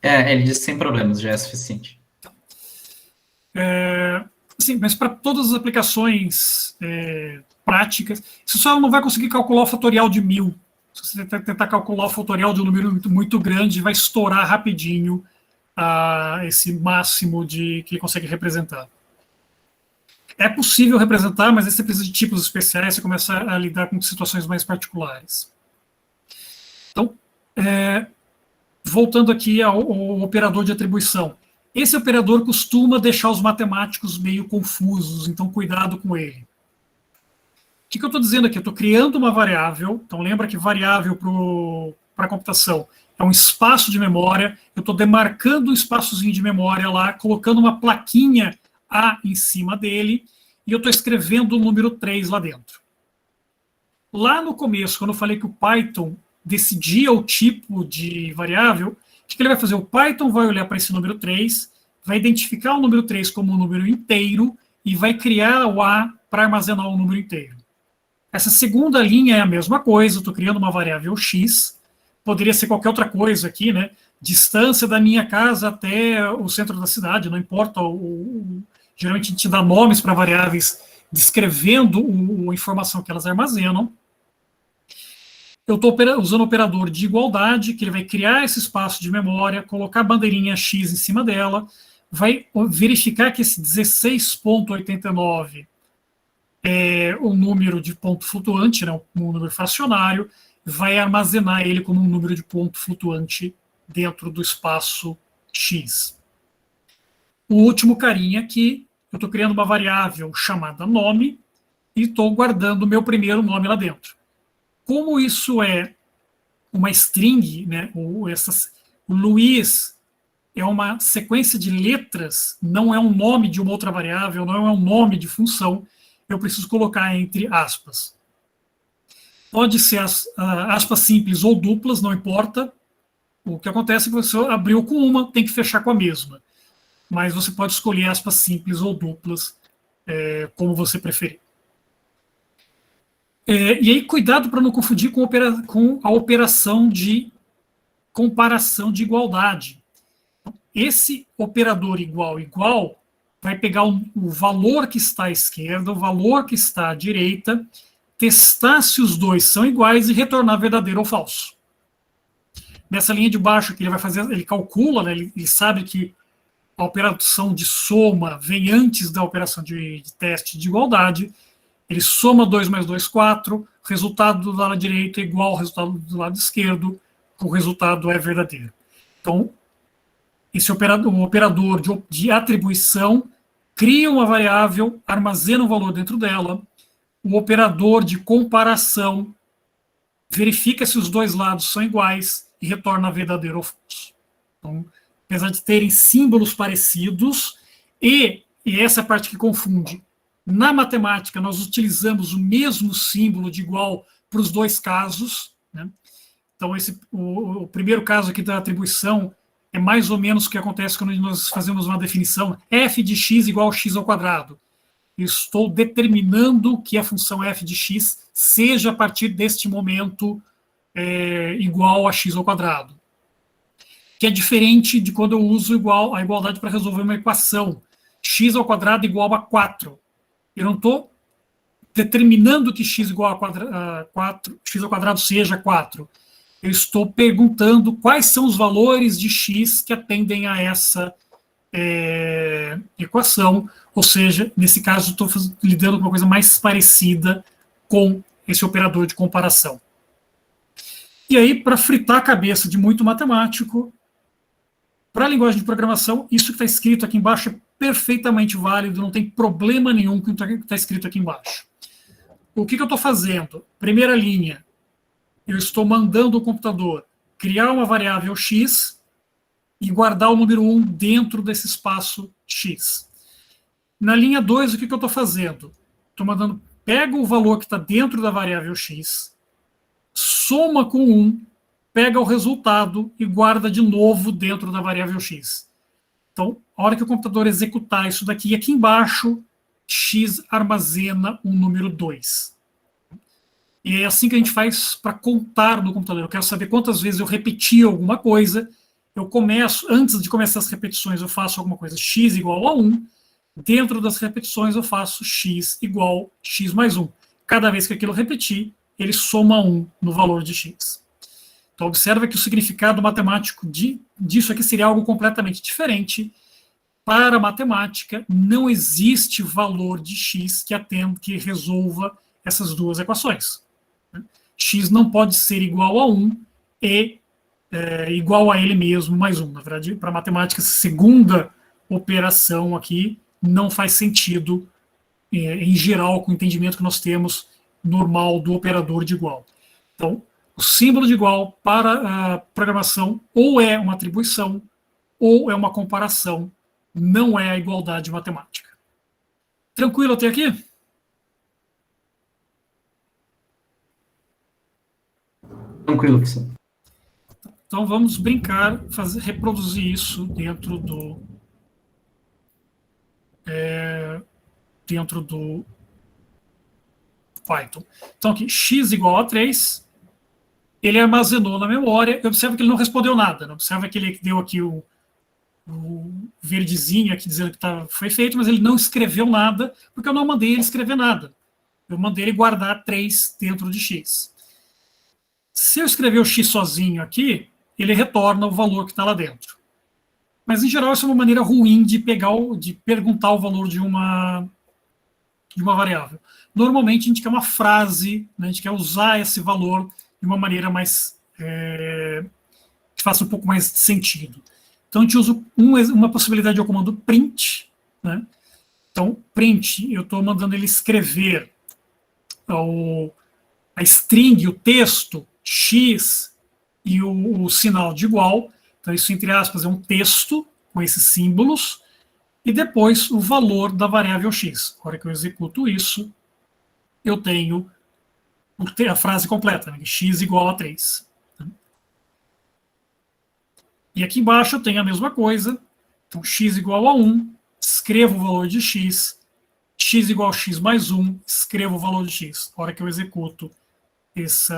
Ele disse sem problemas, já é suficiente. Sim, mas para todas as aplicações práticas, você só não vai conseguir calcular o fatorial de 1000. Se você tentar calcular o fatorial de um número muito grande, vai estourar rapidinho esse máximo que ele consegue representar. É possível representar, mas aí você precisa de tipos especiais, você começa a lidar com situações mais particulares. Então, voltando aqui ao operador de atribuição. Esse operador costuma deixar os matemáticos meio confusos, então cuidado com ele. O que eu estou dizendo aqui? Eu estou criando uma variável, então lembra que variável para a computação é um espaço de memória, eu estou demarcando um espaçozinho de memória lá, colocando uma plaquinha A em cima dele, e eu estou escrevendo o número 3 lá dentro. Lá no começo, quando eu falei que o Python decidia o tipo de variável, o que ele vai fazer? O Python vai olhar para esse número 3, vai identificar o número 3 como um número inteiro e vai criar o A para armazenar o número inteiro. Essa segunda linha é a mesma coisa, eu estou criando uma variável x, poderia ser qualquer outra coisa aqui, né? Distância da minha casa até o centro da cidade, não importa. Geralmente a gente dá nomes para variáveis descrevendo a informação que elas armazenam. Eu estou usando o operador de igualdade, que ele vai criar esse espaço de memória, colocar a bandeirinha X em cima dela, vai verificar que esse 16,89 é o número de ponto flutuante, né, um número fracionário, vai armazenar ele como um número de ponto flutuante dentro do espaço X. O último carinha aqui, eu estou criando uma variável chamada nome e estou guardando o meu primeiro nome lá dentro. como isso é uma string, né, o Luiz é uma sequência de letras, não é um nome de uma outra variável, não é um nome de função, eu preciso colocar entre aspas. Pode ser aspas simples ou duplas, não importa. O que acontece é que você abriu com uma, tem que fechar com a mesma. Mas você pode escolher aspas simples ou duplas, como você preferir. E aí, cuidado para não confundir com a operação de comparação de igualdade. Esse operador igual vai pegar o valor que está à esquerda, o valor que está à direita, testar se os dois são iguais e retornar verdadeiro ou falso. Nessa linha de baixo que ele vai fazer, ele calcula, né, ele sabe que a operação de soma vem antes da operação de teste de igualdade. Ele soma 2 mais 2, 4, o resultado do lado direito é igual ao resultado do lado esquerdo, o resultado é verdadeiro. Então, o operador de atribuição cria uma variável, armazena um valor dentro dela. O operador de comparação verifica se os dois lados são iguais e retorna verdadeiro ou falso. Então, apesar de terem símbolos parecidos, e essa é a parte que confunde, na matemática nós utilizamos o mesmo símbolo de igual para os dois casos, né? Então, o primeiro caso aqui da atribuição é mais ou menos o que acontece quando nós fazemos uma definição, f de x igual a x ao quadrado. Eu estou determinando que a função f de x seja, a partir deste momento, igual a x ao quadrado. Que é diferente de quando eu uso a igualdade para resolver uma equação. X ao quadrado igual a 4. Eu não estou determinando que x igual a 4, x ao quadrado seja 4. Eu estou perguntando quais são os valores de x que atendem a essa equação, ou seja, nesse caso estou lidando com uma coisa mais parecida com esse operador de comparação. E aí, para fritar a cabeça de muito matemático, para a linguagem de programação, isso que está escrito aqui embaixo é perfeitamente válido, não tem problema nenhum com o que está escrito aqui embaixo. O que eu estou fazendo? Primeira linha, eu estou mandando o computador criar uma variável x e guardar o número 1 dentro desse espaço x. Na linha 2, o que eu estou fazendo? Estou mandando, pega o valor que está dentro da variável x, soma com 1, pega o resultado e guarda de novo dentro da variável x. Então, a hora que o computador executar isso daqui, aqui embaixo, x armazena um número 2. E é assim que a gente faz para contar no computador. Eu quero saber quantas vezes eu repeti alguma coisa. Eu começo, antes de começar as repetições, eu faço alguma coisa, x igual a 1. Dentro das repetições, eu faço x igual a x mais 1. Cada vez que aquilo repetir, ele soma 1 no valor de x. Então, observa que o significado matemático disso aqui seria algo completamente diferente. Para a matemática, não existe valor de x que resolva essas duas equações. X não pode ser igual a 1 e igual a ele mesmo mais 1. Na verdade, para a matemática, essa segunda operação aqui não faz sentido, em geral, com o entendimento que nós temos normal do operador de igual. Então, o símbolo de igual para a programação ou é uma atribuição ou é uma comparação, não é a igualdade matemática. Tranquilo até aqui? Tranquilo, professor. Então vamos brincar, reproduzir isso dentro do Python. Então aqui, x igual a 3, ele armazenou na memória, observa que ele não respondeu nada, né? Observa que ele deu aqui o verdezinho aqui dizendo que foi feito, mas ele não escreveu nada, porque eu não mandei ele escrever nada. Eu mandei ele guardar 3 dentro de x. Se eu escrever o x sozinho aqui, ele retorna o valor que está lá dentro. Mas, em geral, isso é uma maneira ruim de perguntar o valor de uma variável. Normalmente, a gente quer uma frase, né, a gente quer usar esse valor de uma maneira mais que faça um pouco mais de sentido. Então, a gente usa uma possibilidade de o comando print. Né? Então, print, eu estou mandando ele escrever a string, o texto, x e o sinal de igual. Então, isso, entre aspas, é um texto com esses símbolos, e depois o valor da variável x. Na hora que eu executo isso, eu tenho a frase completa, né? X igual a 3. E aqui embaixo eu tenho a mesma coisa. Então, x igual a 1, escrevo o valor de x, x igual a x mais 1, escrevo o valor de x. Na hora que eu executo esse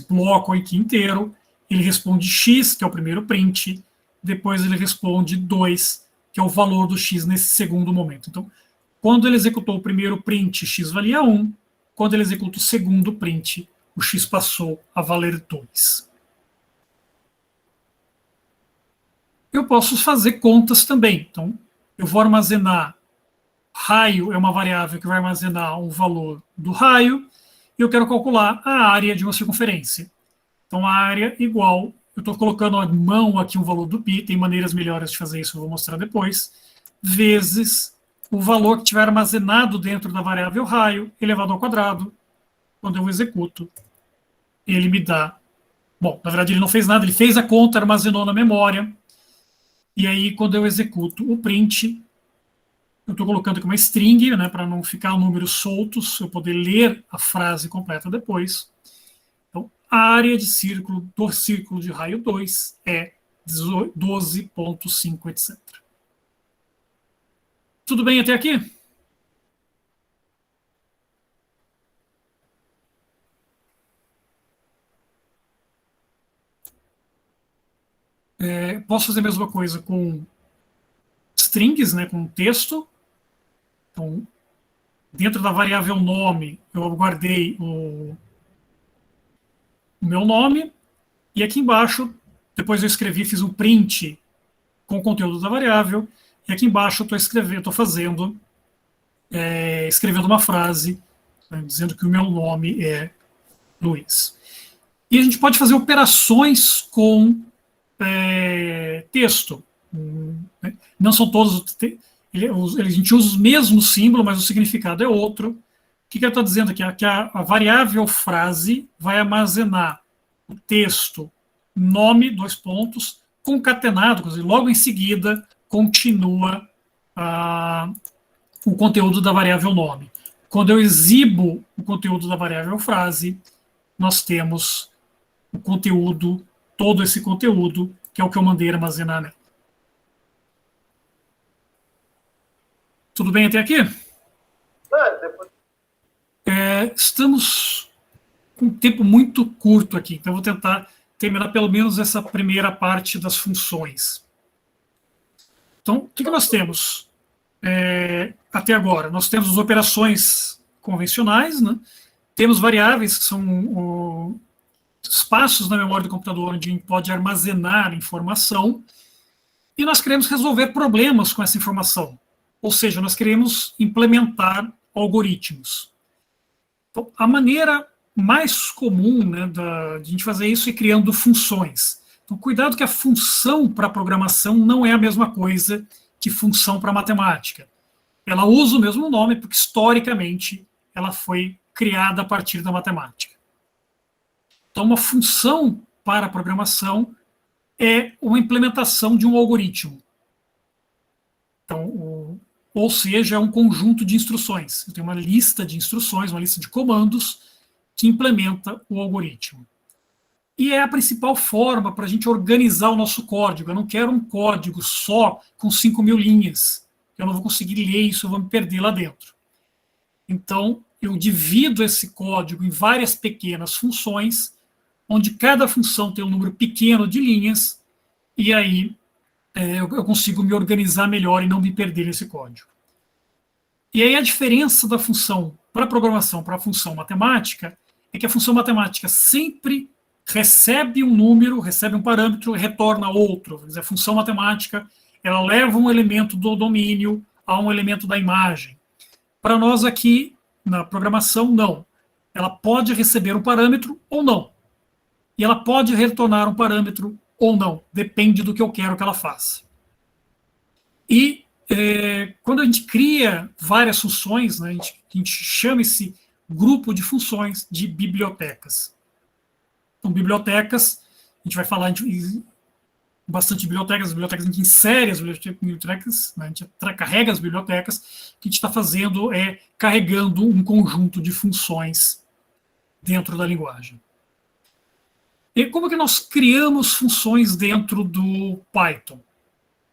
bloco aqui inteiro, ele responde x, que é o primeiro print, depois ele responde 2, que é o valor do x nesse segundo momento. Então, quando ele executou o primeiro print, x valia 1, quando ele executa o segundo print, o x passou a valer 2. Eu posso fazer contas também. Então, eu vou armazenar, raio é uma variável que vai armazenar um valor do raio, e eu quero calcular a área de uma circunferência. Então, a área igual, eu estou colocando à mão aqui um valor do π, tem maneiras melhores de fazer isso, eu vou mostrar depois, vezes o valor que tiver armazenado dentro da variável raio, elevado ao quadrado. Quando eu executo, ele me dá... Bom, na verdade ele não fez nada, ele fez a conta, armazenou na memória, e aí quando eu executo o print, eu estou colocando aqui uma string, né, para não ficar números soltos, eu poder ler a frase completa depois. Então, a área de círculo do círculo de raio 2 é 12,5, etc. Tudo bem até aqui? Posso fazer a mesma coisa com strings, né, com texto. Então, dentro da variável nome, eu guardei o meu nome, e aqui embaixo, depois eu escrevi, fiz um print com o conteúdo da variável, e aqui embaixo eu estou escrevendo uma frase, né, dizendo que o meu nome é Luiz. E a gente pode fazer operações com texto. Não são todos. A gente usa os mesmos símbolos, mas o significado é outro. O que eu estou dizendo aqui? Que a variável frase vai armazenar o texto nome, 2 pontos, concatenado, e logo em seguida continua o conteúdo da variável nome. Quando eu exibo o conteúdo da variável frase, nós temos o conteúdo, todo esse conteúdo, que é o que eu mandei armazenar nela. Tudo bem até aqui? Estamos com um tempo muito curto aqui, então eu vou tentar terminar pelo menos essa primeira parte das funções. Então, o que nós temos até agora? Nós temos as operações convencionais, né? Temos variáveis que são espaços na memória do computador onde a gente pode armazenar informação, e nós queremos resolver problemas com essa informação. Ou seja, nós queremos implementar algoritmos. Então, a maneira mais comum, né, de a gente fazer isso é criando funções. Então, cuidado que a função para programação não é a mesma coisa que função para matemática. Ela usa o mesmo nome porque, historicamente, ela foi criada a partir da matemática. Então, uma função para a programação é uma implementação de um algoritmo. Então, ou seja, é um conjunto de instruções. Eu tenho uma lista de instruções, uma lista de comandos que implementa o algoritmo. E é a principal forma para a gente organizar o nosso código. Eu não quero um código só com 5.000 linhas. Eu não vou conseguir ler isso, eu vou me perder lá dentro. Então, eu divido esse código em várias pequenas funções, onde cada função tem um número pequeno de linhas, e aí eu consigo me organizar melhor e não me perder nesse código. E aí a diferença da função para programação para a função matemática é que a função matemática sempre recebe um número, recebe um parâmetro e retorna outro. Quer dizer, a função matemática ela leva um elemento do domínio a um elemento da imagem. Para nós aqui, na programação, não. Ela pode receber um parâmetro ou não. E ela pode retornar um parâmetro ou não, depende do que eu quero que ela faça. E quando a gente cria várias funções, né, a gente chama esse grupo de funções de bibliotecas. Então, bibliotecas, a gente vai falar bastante de bibliotecas, a gente insere as bibliotecas, né, a gente carrega as bibliotecas, o que a gente está fazendo é carregando um conjunto de funções dentro da linguagem. E como é que nós criamos funções dentro do Python?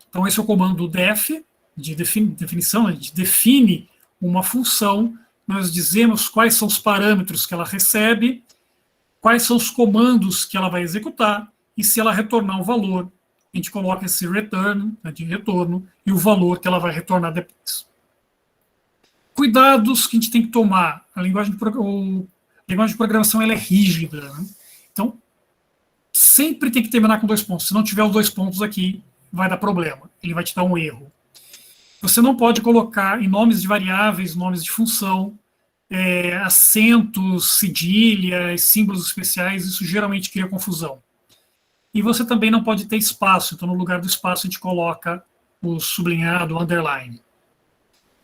Então, esse é o comando def, de definição, a gente define uma função, nós dizemos quais são os parâmetros que ela recebe, quais são os comandos que ela vai executar, e se ela retornar um valor, a gente coloca esse return, né, de retorno, e o valor que ela vai retornar depois. Cuidados que a gente tem que tomar. A linguagem de programação ela é rígida. Né? Então, sempre tem que terminar com 2 pontos. Se não tiver os 2 pontos aqui, vai dar problema. Ele vai te dar um erro. Você não pode colocar em nomes de variáveis, nomes de função, acentos, cedilhas, símbolos especiais. Isso geralmente cria confusão. E você também não pode ter espaço. Então, no lugar do espaço, a gente coloca o sublinhado, o underline.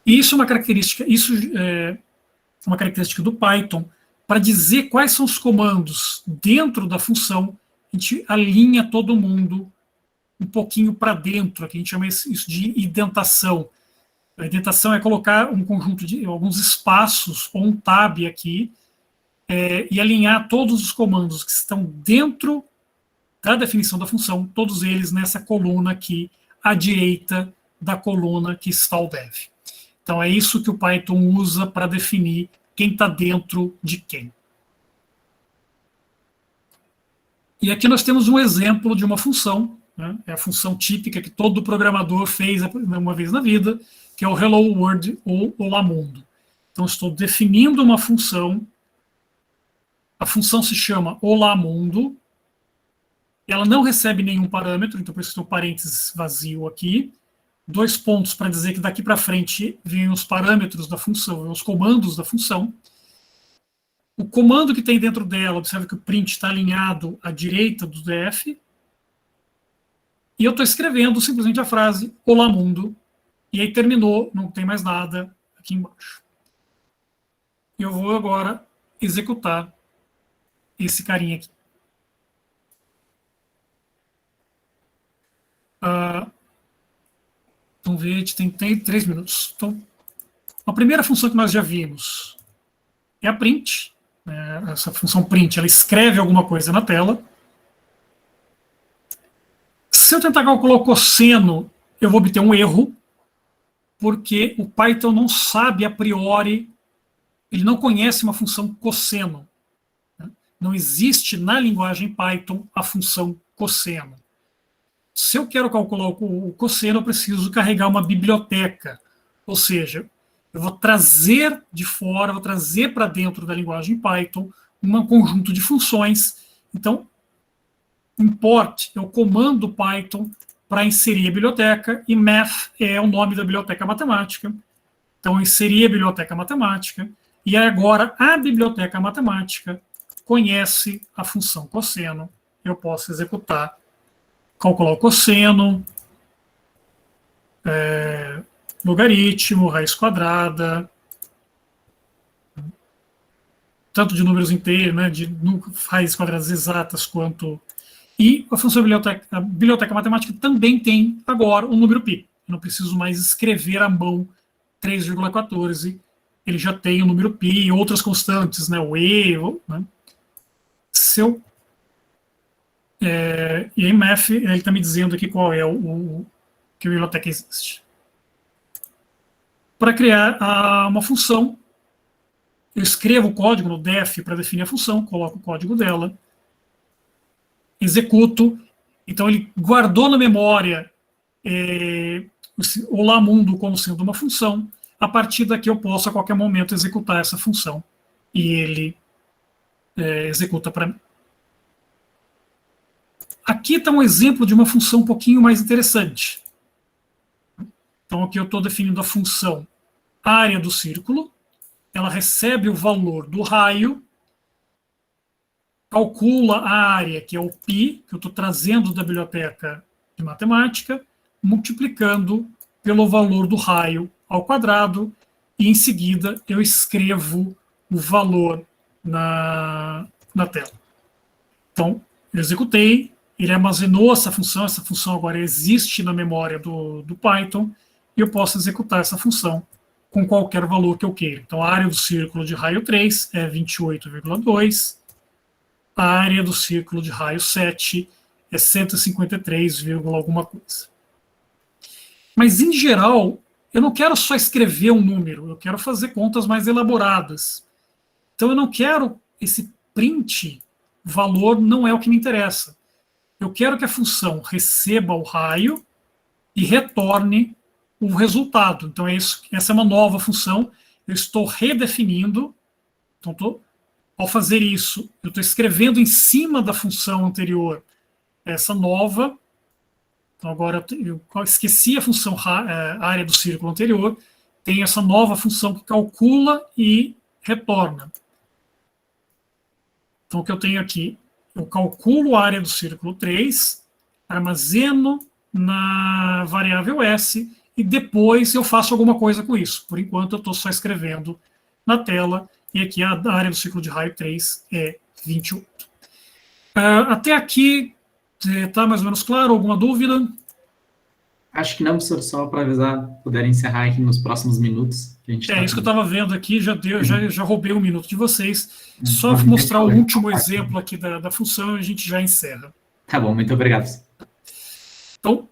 E isso é uma característica, uma característica do Python. Para dizer quais são os comandos dentro da função, a gente alinha todo mundo um pouquinho para dentro. Aqui a gente chama isso de indentação. A indentação é colocar um conjunto de alguns espaços ou um tab aqui e alinhar todos os comandos que estão dentro da definição da função, todos eles nessa coluna aqui, à direita da coluna que está o dev. Então, é isso que o Python usa para definir quem está dentro de quem. E aqui nós temos um exemplo de uma função, né? É a função típica que todo programador fez uma vez na vida, que é o Hello World ou Olá Mundo. Então, estou definindo uma função, a função se chama Olá Mundo, ela não recebe nenhum parâmetro, então por isso tem um parênteses vazio aqui, 2 pontos para dizer que daqui para frente vêm os parâmetros da função, os comandos da função. O comando que tem dentro dela, observe que o print está alinhado à direita do def, e eu estou escrevendo simplesmente a frase Olá Mundo, e aí terminou, não tem mais nada aqui embaixo. Eu vou agora executar esse carinha aqui. Vamos ver, a gente tem 3 minutos. Então, a primeira função que nós já vimos é a print. Essa função print, ela escreve alguma coisa na tela. Se eu tentar calcular o cosseno, eu vou obter um erro, porque o Python não sabe a priori, ele não conhece uma função cosseno. Não existe na linguagem Python a função cosseno. Se eu quero calcular o cosseno, eu preciso carregar uma biblioteca. Ou seja, eu vou trazer de fora, vou trazer para dentro da linguagem Python um conjunto de funções. Então, import é o comando Python para inserir a biblioteca, e math é o nome da biblioteca matemática. Então, eu inseri a biblioteca matemática, e agora a biblioteca matemática conhece a função cosseno. Eu posso executar, calcular o cosseno, logaritmo, raiz quadrada, tanto de números inteiros, né, de raízes quadradas exatas, quanto... E a função a biblioteca matemática também tem agora o número π. Eu não preciso mais escrever à mão 3,14. Ele já tem o número π e outras constantes, né, o e, né? E em math, ele está me dizendo aqui qual é que a biblioteca existe. Para criar uma função, eu escrevo o código no def para definir a função, coloco o código dela, executo. Então, ele guardou na memória o Olá Mundo como sendo uma função. A partir daqui, eu posso, a qualquer momento, executar essa função. E ele executa para mim. Aqui está um exemplo de uma função um pouquinho mais interessante. Então, aqui eu estou definindo a função área do círculo. Ela recebe o valor do raio, calcula a área, que é o π, que eu estou trazendo da biblioteca de matemática, multiplicando pelo valor do raio ao quadrado, e em seguida eu escrevo o valor na tela. Então, eu executei, ele armazenou essa função agora existe na memória do Python, e eu posso executar essa função com qualquer valor que eu queira. Então, a área do círculo de raio 3 é 28,2, a área do círculo de raio 7 é 153, alguma coisa. Mas, em geral, eu não quero só escrever um número, eu quero fazer contas mais elaboradas. Então, eu não quero esse print valor, não é o que me interessa. Eu quero que a função receba o raio e retorne o resultado. Então, essa é uma nova função. Eu estou redefinindo. Então, ao fazer isso, eu estou escrevendo em cima da função anterior essa nova. Então, agora eu esqueci a função área do círculo anterior. Tem essa nova função que calcula e retorna. Então, o que eu tenho aqui, eu calculo a área do círculo 3, armazeno na variável S, e depois eu faço alguma coisa com isso. Por enquanto, eu estou só escrevendo na tela, e aqui a área do círculo de raio 3 é 28. Até aqui, está mais ou menos claro? Alguma dúvida? Acho que não, professor, só para avisar, puder encerrar aqui nos próximos minutos. Que a gente isso que eu estava vendo aqui, já roubei um minuto de vocês. Só Não, mostrar o último exemplo aqui da função e a gente já encerra. Tá bom, muito obrigado. Então,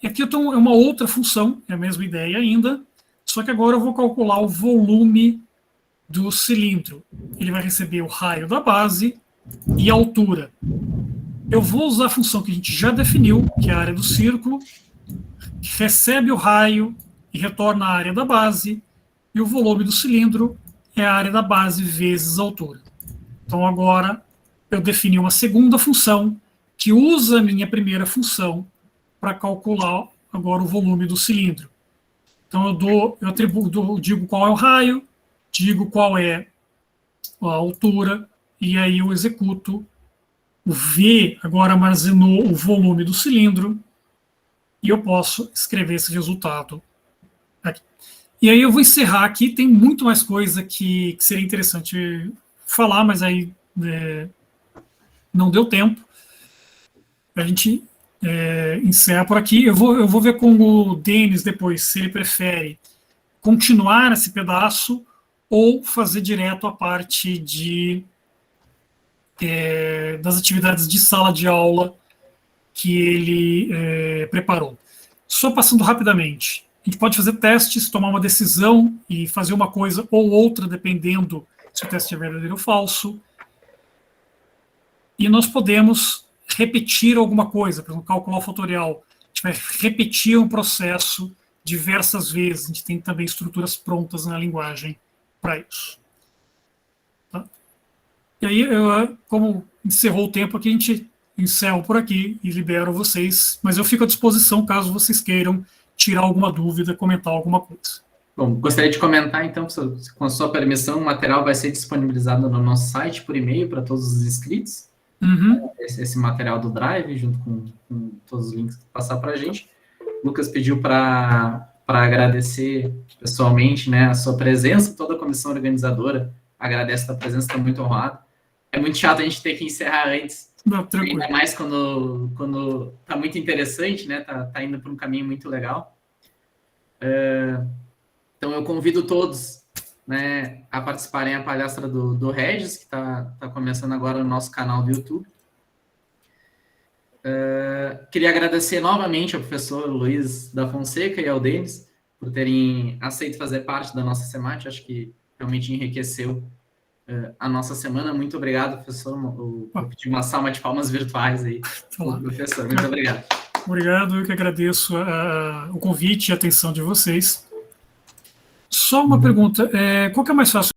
aqui eu tenho uma outra função, é a mesma ideia ainda, só que agora eu vou calcular o volume do cilindro. Ele vai receber o raio da base e a altura. Eu vou usar a função que a gente já definiu, que é a área do círculo, que recebe o raio e retorna a área da base, e o volume do cilindro é a área da base vezes a altura. Então, agora, eu defini uma segunda função que usa a minha primeira função para calcular agora o volume do cilindro. Então, eu digo qual é o raio, digo qual é a altura, e aí eu executo. O V agora armazenou o volume do cilindro, e eu posso escrever esse resultado aqui. E aí eu vou encerrar aqui, tem muito mais coisa que seria interessante falar, mas aí não deu tempo. A gente encerra por aqui. Eu vou ver com o Denis depois, se ele prefere continuar esse pedaço ou fazer direto a parte das atividades de sala de aula que ele preparou. Só passando rapidamente, a gente pode fazer testes, tomar uma decisão e fazer uma coisa ou outra, dependendo se o teste é verdadeiro ou falso. E nós podemos repetir alguma coisa, por exemplo, calcular o fatorial. A gente vai repetir um processo diversas vezes. A gente tem também estruturas prontas na linguagem para isso. Tá? E aí, como encerrou o tempo aqui, a gente encerra por aqui e libero vocês, mas eu fico à disposição caso vocês queiram tirar alguma dúvida, comentar alguma coisa. Bom, gostaria de comentar, então, com a sua permissão, o material vai ser disponibilizado no nosso site por e-mail para todos os inscritos. Uhum. Esse material do Drive, junto com todos os links que passar para a gente. O Lucas pediu para agradecer pessoalmente, né, a sua presença, toda a comissão organizadora agradece a presença, está muito honrado. É muito chato a gente ter que encerrar antes, ainda mais quando está muito interessante, né, tá indo por um caminho muito legal. Então, eu convido todos, né, a participarem da palestra do Regis, que está começando agora no nosso canal do YouTube. Queria agradecer novamente ao professor Luiz da Fonseca e ao Denis por terem aceito fazer parte da nossa semana. Acho que realmente enriqueceu a nossa semana. Muito obrigado, professor. Eu pedi uma salva de palmas virtuais aí. Professor, muito obrigado. Obrigado, eu que agradeço o convite e a atenção de vocês. Só uma pergunta, qual que é mais fácil?